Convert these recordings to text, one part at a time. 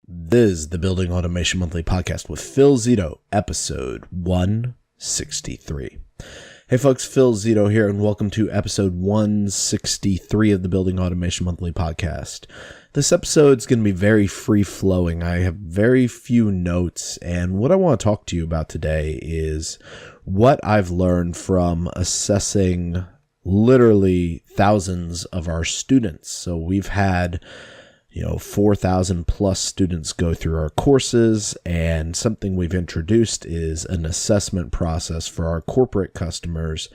This is the Building Automation Monthly Podcast with Phil Zito, episode 163. Hey folks, Phil Zito here, and welcome to episode 163 of the Building Automation Monthly Podcast. This episode is going to be very free-flowing. I have very few notes, and what I want to talk to you about today is what I've learned from assessing literally thousands of our students. So we've had 4,000 plus students go through our courses, and something we've introduced is an assessment process for our corporate customers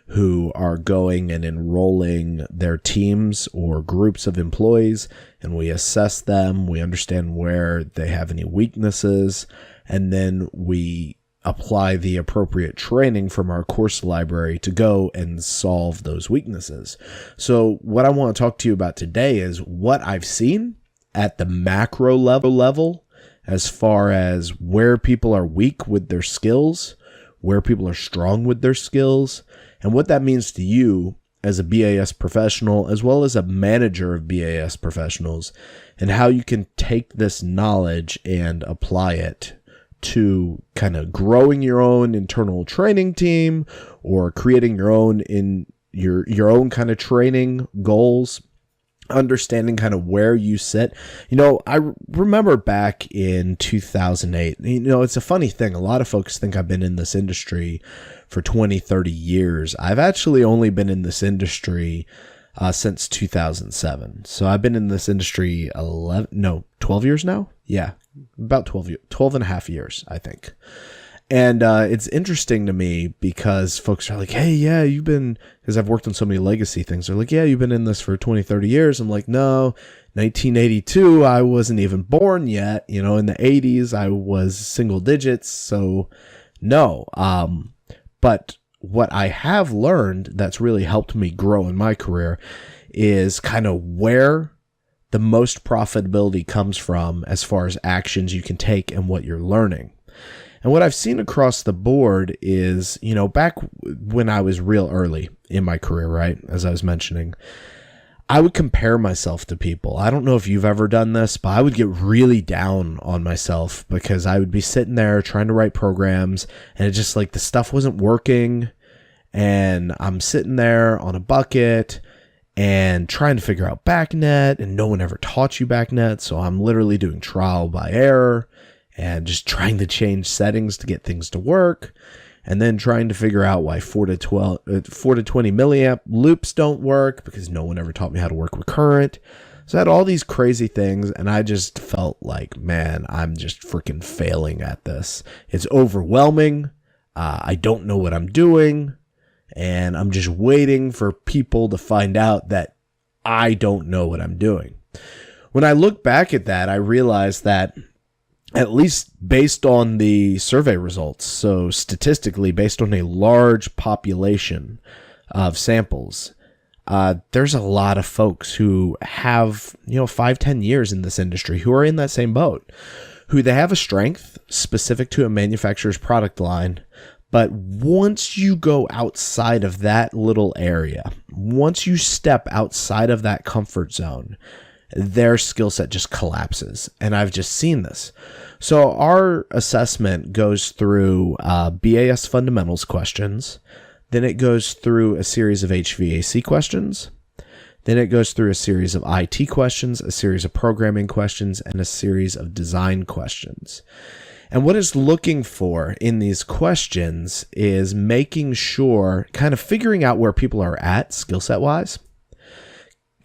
who are going and enrolling their teams or groups of employees, and we assess them, we understand where they have any weaknesses, and then we apply the appropriate training from our course library to go and solve those weaknesses. So what I want to talk to you about today is what I've seen at the macro level as far as where people are weak with their skills, where people are strong with their skills, and what that means to you as a BAS professional, as well as a manager of BAS professionals, and how you can take this knowledge and apply it to kind of growing your own internal training team or creating your own your own kind of training goals, understanding kind of where you sit. I remember back in 2008, it's a funny thing. A lot of folks think I've been in this industry for 20, 30 years. I've actually only been in this industry since 2007. So I've been in this industry 12 years now. Yeah, about 12 and a half years, I think. And it's interesting to me because folks are like, hey, yeah, you've been, because I've worked on so many legacy things. They're like, yeah, you've been in this for 20, 30 years. I'm like, no, 1982, I wasn't even born yet. In the 80s, I was single digits. So no. But what I have learned that's really helped me grow in my career is kind of where the most profitability comes from as far as actions you can take and what you're learning. And what I've seen across the board is, back when I was real early in my career, right, as I was mentioning, I would compare myself to people. I don't know if you've ever done this, but I would get really down on myself because I would be sitting there trying to write programs, and it just like the stuff wasn't working, and I'm sitting there on a bucket and trying to figure out Backnet, and no one ever taught you Backnet, so I'm literally doing trial by error and just trying to change settings to get things to work, and then trying to figure out why 4 to 20 milliamp loops don't work because no one ever taught me how to work with current. So I had all these crazy things, and I just felt like, man, I'm just freaking failing at this. It's overwhelming. I don't know what I'm doing. And I'm just waiting for people to find out that I don't know what I'm doing. When I look back at that, I realized that at least based on the survey results, so statistically based on a large population of samples, there's a lot of folks who have, 5-10 years in this industry who are in that same boat, who they have a strength specific to a manufacturer's product line. But once you go outside of that little area, once you step outside of that comfort zone, their skill set just collapses. And I've just seen this. So our assessment goes through BAS fundamentals questions. Then it goes through a series of HVAC questions. Then it goes through a series of IT questions, a series of programming questions, and a series of design questions. And what it's looking for in these questions is making sure, kind of figuring out where people are at skill set wise,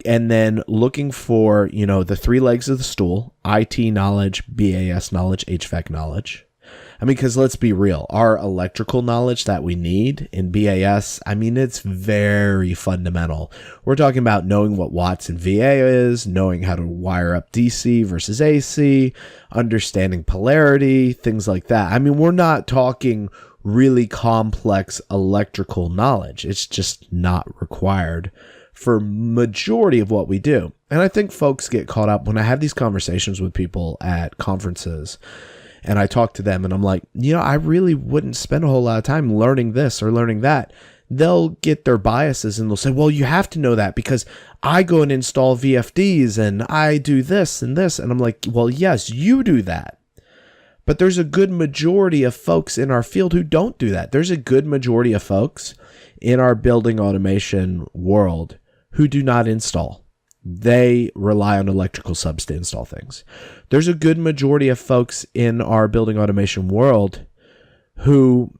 and then looking for, the three legs of the stool: IT knowledge, BAS knowledge, HVAC knowledge. Because let's be real, our electrical knowledge that we need in BAS, it's very fundamental. We're talking about knowing what watts and VA is, knowing how to wire up DC versus AC, understanding polarity, things like that. We're not talking really complex electrical knowledge. It's just not required for majority of what we do. And I think folks get caught up when I have these conversations with people at conferences. And I talk to them and I'm like, I really wouldn't spend a whole lot of time learning this or learning that. they'll get their biases and they'll say, well, you have to know that because I go and install VFDs and I do this and this. And I'm like, well, yes, you do that. But there's a good majority of folks in our field who don't do that. There's a good majority of folks in our building automation world who do not install. They rely on electrical subs to install things. There's a good majority of folks in our building automation world who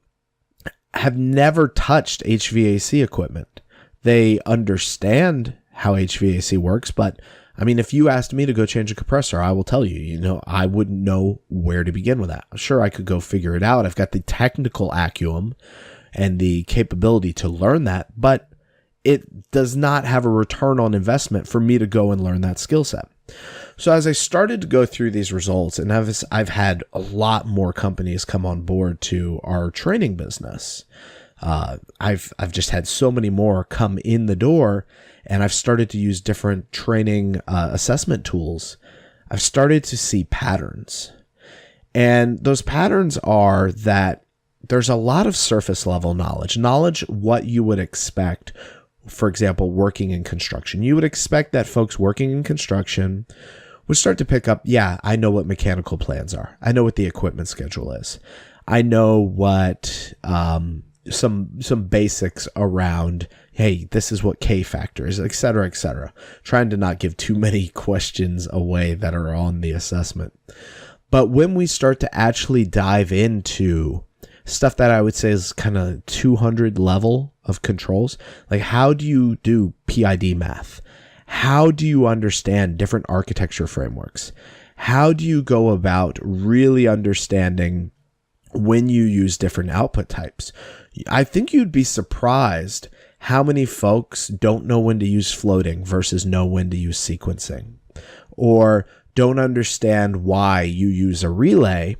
have never touched HVAC equipment. They understand how HVAC works, but I mean, if you asked me to go change a compressor, I will tell you, I wouldn't know where to begin with that. Sure, I could go figure it out. I've got the technical acumen and the capability to learn that, but it does not have a return on investment for me to go and learn that skill set. So as I started to go through these results, and I've had a lot more companies come on board to our training business. I've just had so many more come in the door, and I've started to use different training assessment tools. I've started to see patterns, and those patterns are that there's a lot of surface level knowledge what you would expect. For example, working in construction. You would expect that folks working in construction would start to pick up, yeah, I know what mechanical plans are. I know what the equipment schedule is. I know what some basics around, hey, this is what K factor is, et cetera, et cetera. Trying to not give too many questions away that are on the assessment. But when we start to actually dive into stuff that I would say is kind of 200 level of controls, like how do you do PID math? How do you understand different architecture frameworks? How do you go about really understanding when you use different output types? I think you'd be surprised how many folks don't know when to use floating versus know when to use sequencing, or don't understand why you use a relay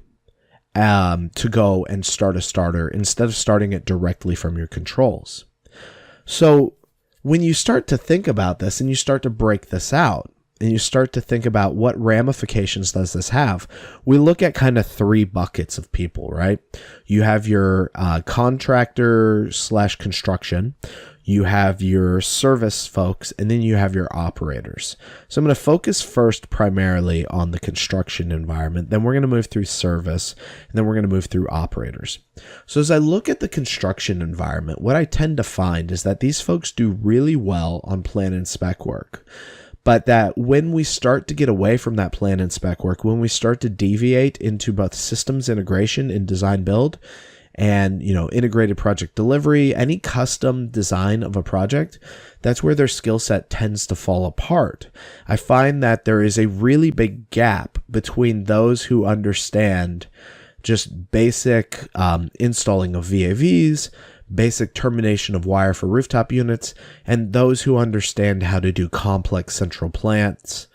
to go and start a starter instead of starting it directly from your controls. So when you start to think about this and you start to break this out and you start to think about what ramifications does this have, we look at kind of three buckets of people, right? You have your contractor / construction, you have your service folks, and then you have your operators. So I'm going to focus first primarily on the construction environment, then we're going to move through service, and then we're going to move through operators. So as I look at the construction environment, what I tend to find is that these folks do really well on plan and spec work. But that when we start to get away from that plan and spec work, when we start to deviate into both systems integration and design build, and integrated project delivery, any custom design of a project, that's where their skill set tends to fall apart. I find that there is a really big gap between those who understand just basic installing of VAVs, basic termination of wire for rooftop units, and those who understand how to do complex central plants,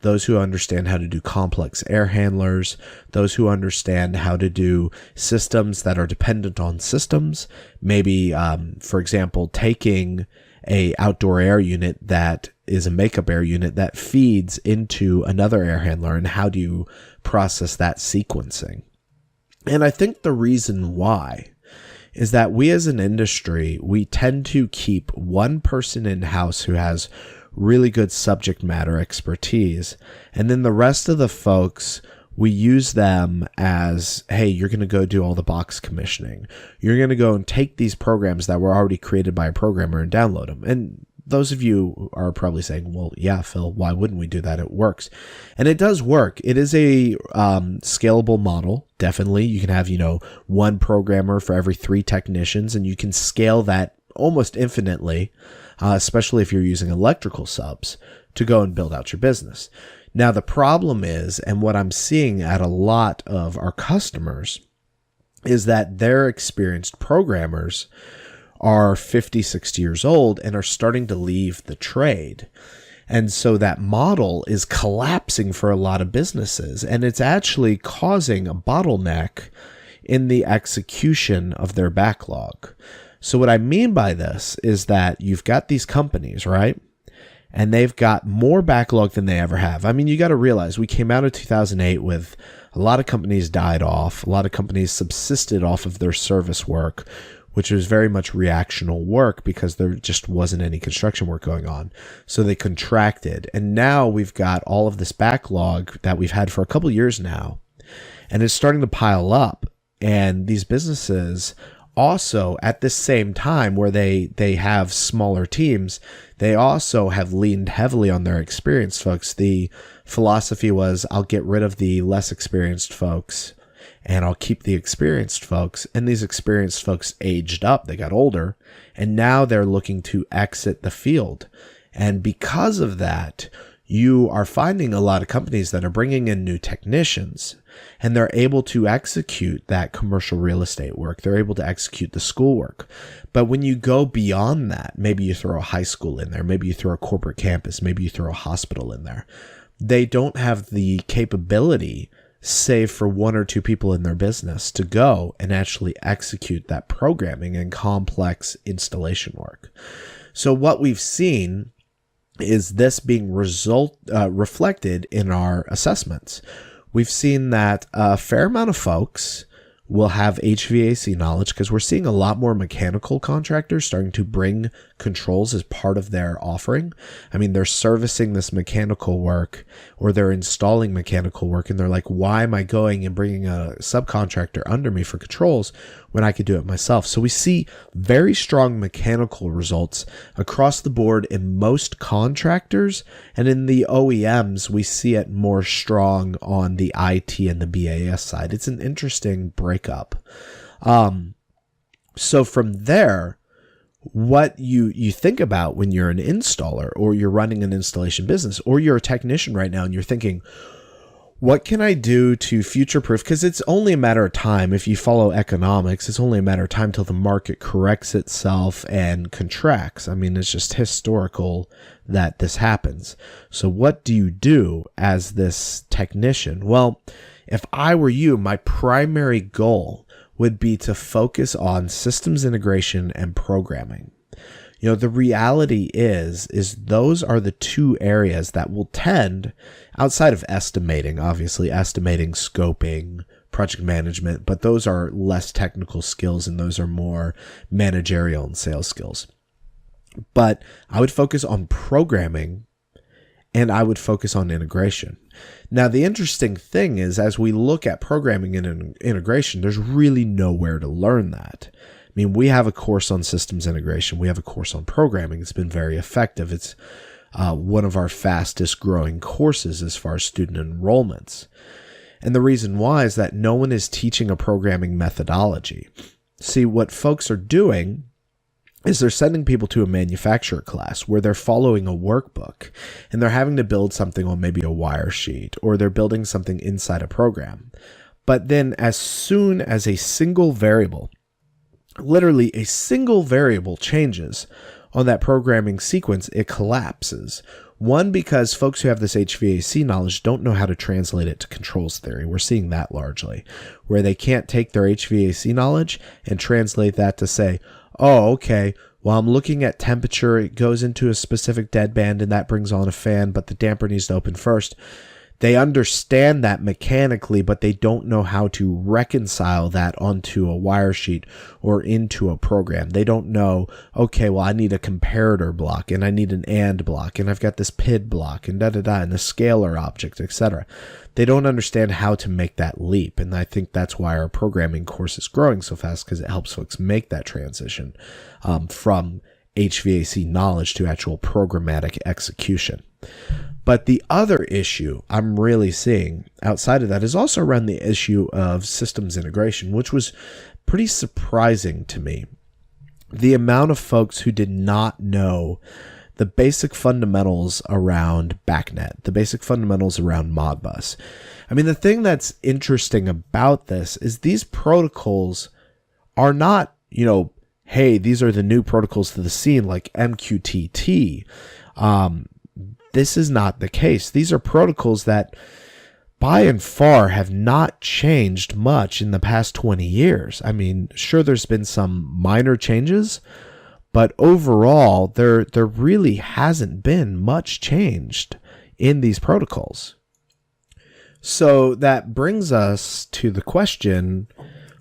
those who understand how to do complex air handlers, those who understand how to do systems that are dependent on systems, maybe, for example, taking a outdoor air unit that is a makeup air unit that feeds into another air handler, and how do you process that sequencing? And I think the reason why is that we as an industry, we tend to keep one person in-house who has really good subject matter expertise. And then the rest of the folks, we use them as, hey, you're going to go do all the box commissioning. You're going to go and take these programs that were already created by a programmer and download them. And those of you are probably saying, well, yeah, Phil, why wouldn't we do that? It works. And it does work. It is a scalable model. Definitely. You can have, one programmer for every 3 technicians, and you can scale that almost infinitely, especially if you're using electrical subs to go and build out your business. Now, the problem is, and what I'm seeing at a lot of our customers, is that their experienced programmers are 50, 60 years old and are starting to leave the trade. And so that model is collapsing for a lot of businesses, and it's actually causing a bottleneck in the execution of their backlog. So what I mean by this is that you've got these companies, right? And they've got more backlog than they ever have. I mean, you got to realize we came out of 2008 with a lot of companies died off. A lot of companies subsisted off of their service work, which was very much reactional work because there just wasn't any construction work going on. So they contracted. And now we've got all of this backlog that we've had for a couple years now, and it's starting to pile up. And these businesses also, at the same time where they have smaller teams, they also have leaned heavily on their experienced folks. The philosophy was, I'll get rid of the less experienced folks and I'll keep the experienced folks. And these experienced folks aged up, they got older, and now they're looking to exit the field. And because of that, you are finding a lot of companies that are bringing in new technicians, and they're able to execute that commercial real estate work. They're able to execute the school work. But when you go beyond that, maybe you throw a high school in there, maybe you throw a corporate campus, maybe you throw a hospital in there. They don't have the capability, save for one or two people in their business, to go and actually execute that programming and complex installation work. So what we've seen is this being reflected in our assessments. We've seen that a fair amount of folks will have HVAC knowledge because we're seeing a lot more mechanical contractors starting to bring controls as part of their offering. I mean, they're servicing this mechanical work or they're installing mechanical work, and they're like, why am I going and bringing a subcontractor under me for controls when I could do it myself? So we see very strong mechanical results across the board in most contractors, and in the OEMs, we see it more strong on the IT and the BAS side. It's an interesting breakup. So from there, what you think about when you're an installer or you're running an installation business or you're a technician right now and you're thinking, what can I do to future-proof? Because it's only a matter of time. If you follow economics, it's only a matter of time till the market corrects itself and contracts. I mean, it's just historical that this happens. So what do you do as this technician? Well, if I were you, my primary goal would be to focus on systems integration and programming. You know, the reality is those are the two areas that will tend, outside of estimating, obviously estimating, scoping, project management, but those are less technical skills and those are more managerial and sales skills. But I would focus on programming and I would focus on integration. Now, the interesting thing is, as we look at programming and integration, there's really nowhere to learn that. I mean, we have a course on systems integration. We have a course on programming. It's been very effective. It's one of our fastest growing courses as far as student enrollments. And the reason why is that no one is teaching a programming methodology. See, what folks are doing is they're sending people to a manufacturer class where they're following a workbook and they're having to build something on maybe a wire sheet, or they're building something inside a program. But then as soon as a single variable, literally a single variable, changes on that programming sequence, it collapses. One, because folks who have this HVAC knowledge don't know how to translate it to controls theory. We're seeing that largely, where they can't take their HVAC knowledge and translate that to say, oh, okay, well, I'm looking at temperature. It goes into a specific deadband and that brings on a fan, but the damper needs to open first. They understand that mechanically, but they don't know how to reconcile that onto a wire sheet or into a program. They don't know, okay, well, I need a comparator block and I need an AND block and I've got this PID block and da-da-da and the scalar object, etc. They don't understand how to make that leap. And I think that's why our programming course is growing so fast, because it helps folks make that transition from HVAC knowledge to actual programmatic execution. But the other issue I'm really seeing outside of that is also around the issue of systems integration, which was pretty surprising to me. The amount of folks who did not know the basic fundamentals around Backnet, the basic fundamentals around Modbus. I mean, the thing that's interesting about this is these protocols are not, hey, these are the new protocols to the scene like MQTT. This is not the case. These are protocols that by and far have not changed much in the past 20 years. I mean, sure, there's been some minor changes, but overall, there really hasn't been much changed in these protocols. So that brings us to the question,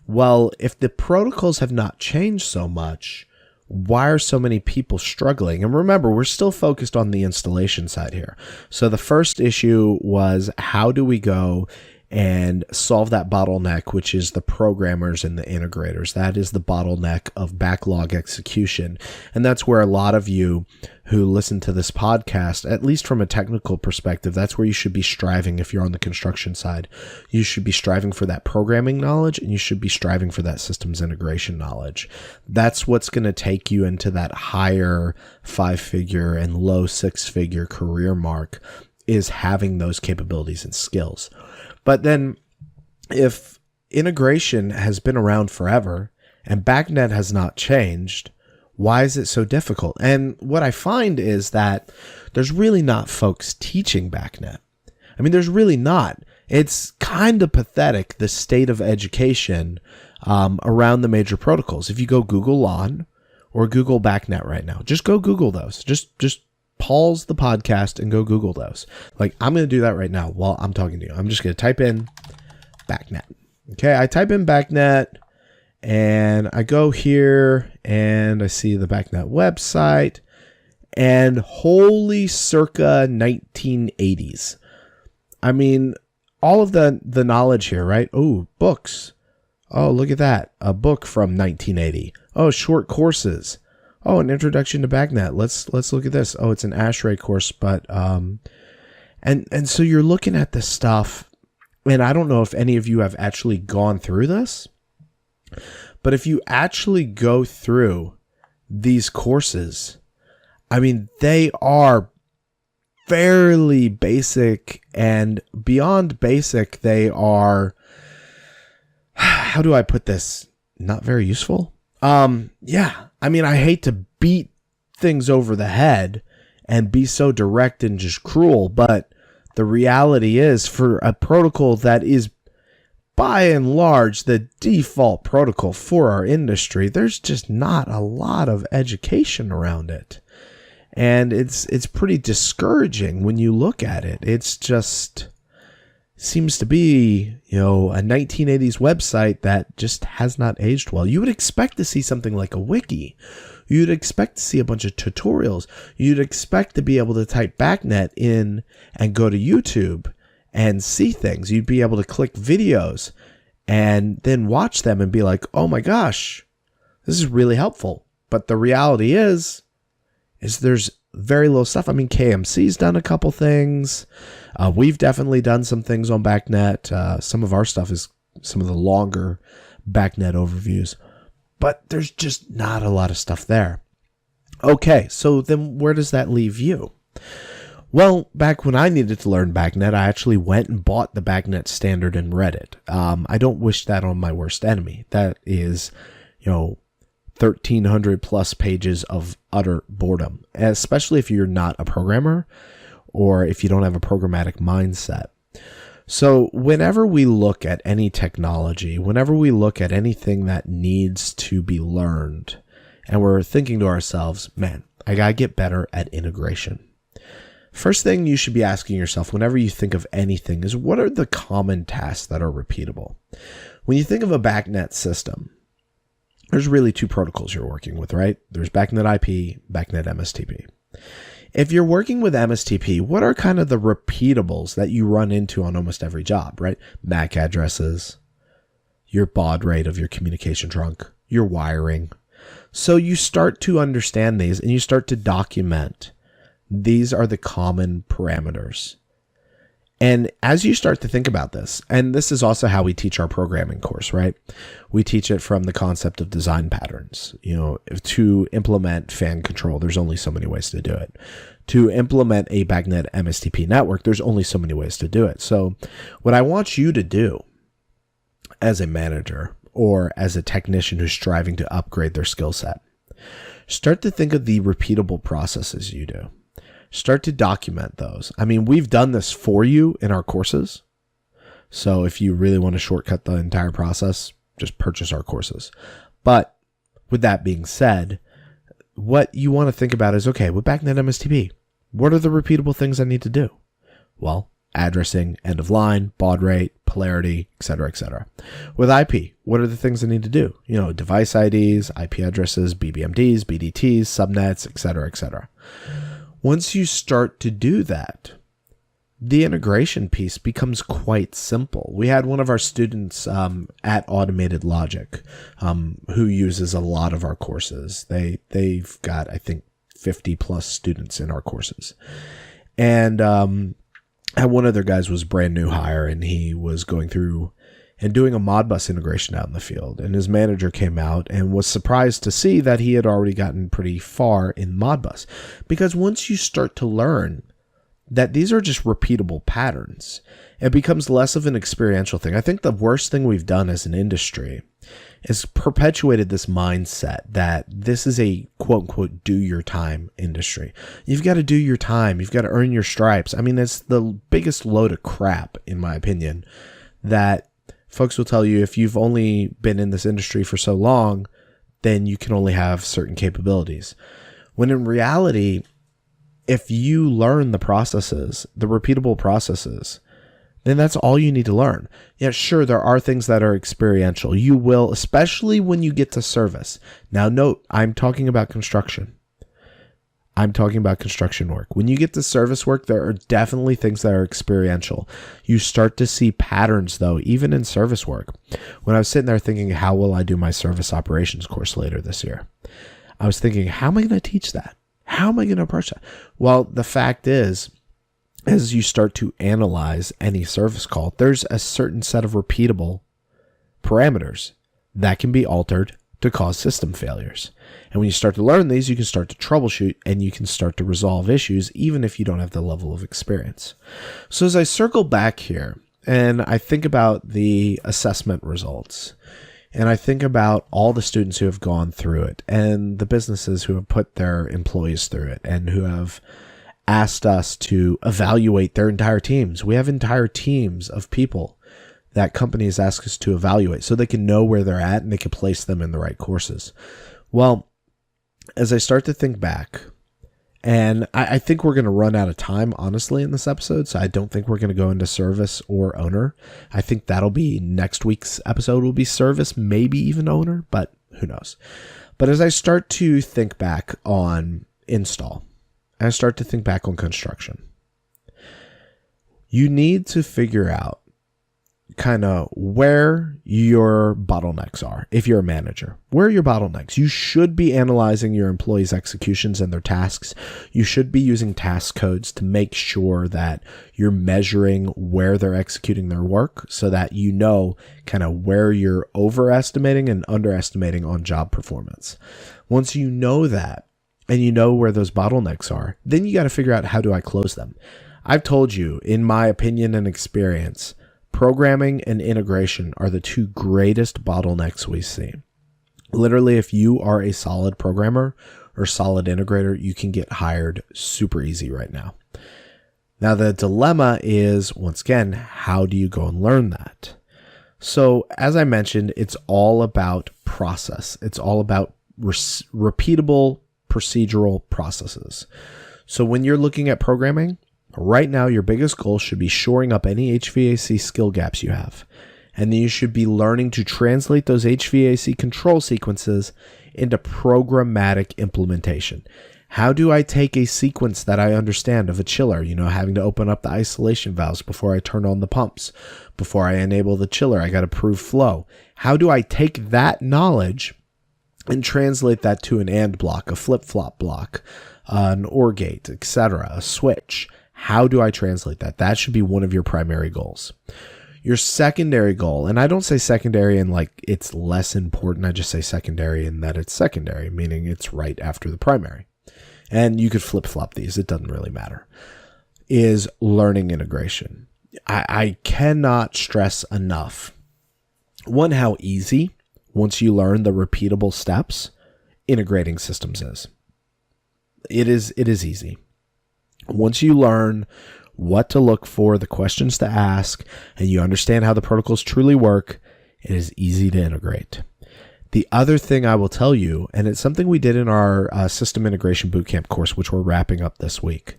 Well, if the protocols have not changed so much, why are so many people struggling? And remember, we're still focused on the installation side here. So the first issue was, how do we go and solve that bottleneck, which is the programmers and the integrators? That is the bottleneck of backlog execution. And that's where a lot of you who listen to this podcast, at least from a technical perspective, that's where you should be striving. If you're on the construction side, you should be striving for that programming knowledge, and you should be striving for that systems integration knowledge. That's what's going to take you into that higher 5-figure and low 6-figure career mark, is having those capabilities and skills. But then if integration has been around forever and Backnet has not changed, why is it so difficult? And what I find is that there's really not folks teaching Backnet. I mean, there's really not. It's kind of pathetic, the state of education around the major protocols. If you go Google LAN or Google Backnet right now, just go Google those. Just pause the podcast and go Google those. Like, I'm going to do that right now while I'm talking to you. I'm just going to type in Backnet. Okay, I type in Backnet and I go here and I see the Backnet website, and holy circa 1980s. I mean, all of the knowledge here, right? Oh, books. Oh, look at that. A book from 1980. Oh, short courses. Oh, an introduction to Backnet. Let's look at this. Oh, it's an ASHRAE course, but and so you're looking at this stuff, and I don't know if any of you have actually gone through this, but if you actually go through these courses, I mean, they are fairly basic, and beyond basic, they are, how do I put this? Not very useful. Yeah, I mean, I hate to beat things over the head and be so direct and just cruel, but the reality is, for a protocol that is by and large the default protocol for our industry, there's just not a lot of education around it. And it's pretty discouraging when you look at it. It's just seems to be, a 1980s website that just has not aged well. You would expect to see something like a wiki. You'd expect to see a bunch of tutorials. You'd expect to be able to type Backnet in and go to YouTube and see things. You'd be able to click videos and then watch them and be like, oh my gosh, this is really helpful. But the reality is there's very little stuff. I mean, KMC's done a couple things. We've definitely done some things on Backnet. Some of our stuff is some of the longer Backnet overviews, but there's just not a lot of stuff there. Okay, so then where does that leave you? Well, back when I needed to learn Backnet, I actually went and bought the Backnet standard and read it. I don't wish that on my worst enemy. That is, 1,300 plus pages of utter boredom, especially if you're not a programmer or if you don't have a programmatic mindset. So whenever we look at any technology, whenever we look at anything that needs to be learned, and we're thinking to ourselves, man, I gotta get better at integration. First thing you should be asking yourself whenever you think of anything is, what are the common tasks that are repeatable? When you think of a Backnet system, there's really two protocols you're working with, right? There's Backnet IP, Backnet MSTP. If you're working with MSTP, what are kind of the repeatables that you run into on almost every job, right? MAC addresses, your baud rate of your communication trunk, your wiring. So you start to understand these and you start to document. These are the common parameters. And as you start to think about this, and this is also how we teach our programming course, right? We teach it from the concept of design patterns. To implement fan control, there's only so many ways to do it. To implement a Backnet MSTP network, there's only so many ways to do it. So what I want you to do as a manager or as a technician who's striving to upgrade their skill set, start to think of the repeatable processes you do. Start to document those. I mean, we've done this for you in our courses. So if you really want to shortcut the entire process, just purchase our courses. But with that being said, what you want to think about is, okay, with Backnet MSTP, what are the repeatable things I need to do? Well, addressing, end of line, baud rate, polarity, et cetera, et cetera. With IP, what are the things I need to do? Device IDs, IP addresses, BBMDs, BDTs, subnets, et cetera, et cetera. Once you start to do that, the integration piece becomes quite simple. We had one of our students at Automated Logic who uses a lot of our courses. They've got, I think, 50 plus students in our courses. And one of their guys was brand new hire, and he was going through and doing a Modbus integration out in the field. And his manager came out and was surprised to see that he had already gotten pretty far in Modbus. Because once you start to learn that these are just repeatable patterns, it becomes less of an experiential thing. I think the worst thing we've done as an industry is perpetuated this mindset that this is a quote unquote do your time industry. You've got to do your time. You've got to earn your stripes. I mean, it's the biggest load of crap, in my opinion, that folks will tell you if you've only been in this industry for so long, then you can only have certain capabilities. When in reality, if you learn the processes, the repeatable processes, then that's all you need to learn. Yeah, sure, there are things that are experiential. You will, especially when you get to service. Now, note, I'm talking about construction. I'm talking about construction work. When you get to service work, there are definitely things that are experiential. You start to see patterns, though, even in service work. When I was sitting there thinking, how will I do my service operations course later this year? I was thinking, how am I going to teach that? How am I going to approach that? Well, the fact is, as you start to analyze any service call, there's a certain set of repeatable parameters that can be altered to cause system failures. And when you start to learn these, you can start to troubleshoot and you can start to resolve issues, even if you don't have the level of experience. So as I circle back here and I think about the assessment results, and I think about all the students who have gone through it and the businesses who have put their employees through it and who have asked us to evaluate their entire teams. We have entire teams of people that companies ask us to evaluate so they can know where they're at and they can place them in the right courses. Well, as I start to think back, and I think we're going to run out of time, honestly, in this episode. So I don't think we're going to go into service or owner. I think that'll be next week's episode will be service, maybe even owner, but who knows. But as I start to think back on install, and I start to think back on construction, you need to figure out kind of where your bottlenecks are. If you're a manager, where are your bottlenecks? You should be analyzing your employees' executions and their tasks. You should be using task codes to make sure that you're measuring where they're executing their work so that you know kind of where you're overestimating and underestimating on job performance. Once you know that and you know where those bottlenecks are, then you got to figure out, how do I close them? I've told you, in my opinion and experience, programming and integration are the two greatest bottlenecks we see. Literally, if you are a solid programmer or solid integrator, you can get hired super easy right now. Now, the dilemma is, once again, how do you go and learn that? So, as I mentioned, it's all about process. It's all about repeatable procedural processes. So when you're looking at programming, right now, your biggest goal should be shoring up any HVAC skill gaps you have. And then you should be learning to translate those HVAC control sequences into programmatic implementation. How do I take a sequence that I understand of a chiller, having to open up the isolation valves before I turn on the pumps, before I enable the chiller, I got to prove flow. How do I take that knowledge and translate that to an AND block, a flip-flop block, an OR gate, etc., a switch? How do I translate that? That should be one of your primary goals. Your secondary goal, and I don't say secondary in like it's less important, I just say secondary in that it's secondary, meaning it's right after the primary. And you could flip-flop these, it doesn't really matter, is learning integration. I cannot stress enough, one, how easy, once you learn the repeatable steps, integrating systems is. It is easy. Once you learn what to look for, the questions to ask, and you understand how the protocols truly work, it is easy to integrate. The other thing I will tell you, and it's something we did in our system integration bootcamp course, which we're wrapping up this week,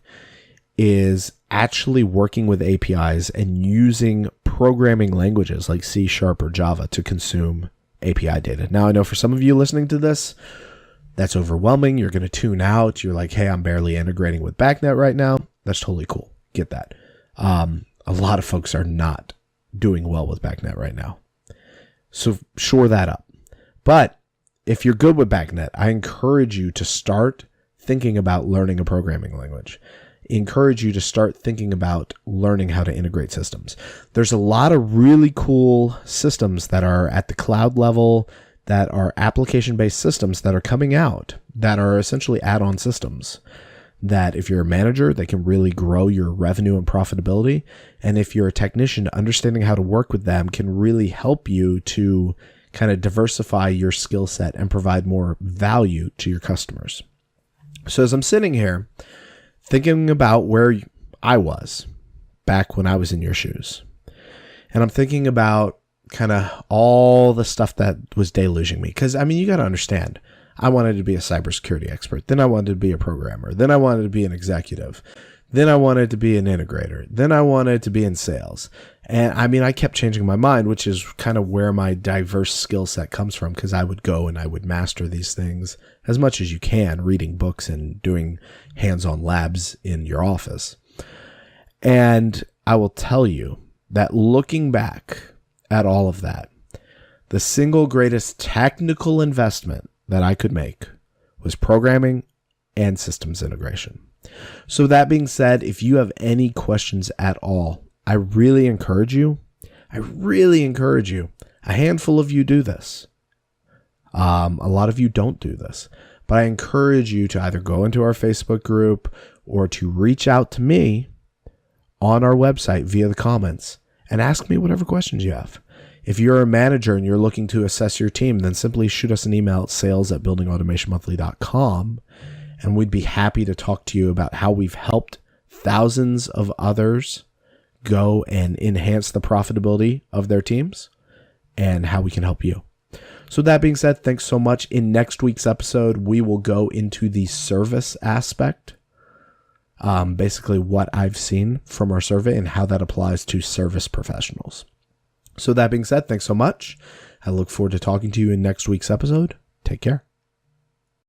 is actually working with APIs and using programming languages like C# or Java to consume API data. Now, I know for some of you listening to this, that's overwhelming. You're going to tune out. You're like, hey, I'm barely integrating with Backnet right now. That's totally cool. Get that. A lot of folks are not doing well with Backnet right now. So shore that up. But if you're good with Backnet, I encourage you to start thinking about learning a programming language. Encourage you to start thinking about learning how to integrate systems. There's a lot of really cool systems that are at the cloud level, that are application-based systems that are coming out, that are essentially add-on systems, that if you're a manager, they can really grow your revenue and profitability. And if you're a technician, understanding how to work with them can really help you to kind of diversify your skill set and provide more value to your customers. So as I'm sitting here thinking about where I was back when I was in your shoes, and I'm thinking about kind of all the stuff that was deluging me. Because, I mean, you got to understand, I wanted to be a cybersecurity expert. Then I wanted to be a programmer. Then I wanted to be an executive. Then I wanted to be an integrator. Then I wanted to be in sales. And I mean, I kept changing my mind, which is kind of where my diverse skill set comes from, because I would go and I would master these things as much as you can, reading books and doing hands-on labs in your office. And I will tell you that looking back at all of that, the single greatest technical investment that I could make was programming and systems integration. So that being said, if you have any questions at all, I really encourage you. A handful of you do this. A lot of you don't do this, but I encourage you to either go into our Facebook group or to reach out to me on our website via the comments and ask me whatever questions you have. If you're a manager and you're looking to assess your team, then simply shoot us an email at sales@buildingautomationmonthly.com, and we'd be happy to talk to you about how we've helped thousands of others go and enhance the profitability of their teams and how we can help you. So that being said, thanks so much. In next week's episode, we will go into the service aspect, basically what I've seen from our survey and how that applies to service professionals. So that being said, thanks so much. I look forward to talking to you in next week's episode. Take care.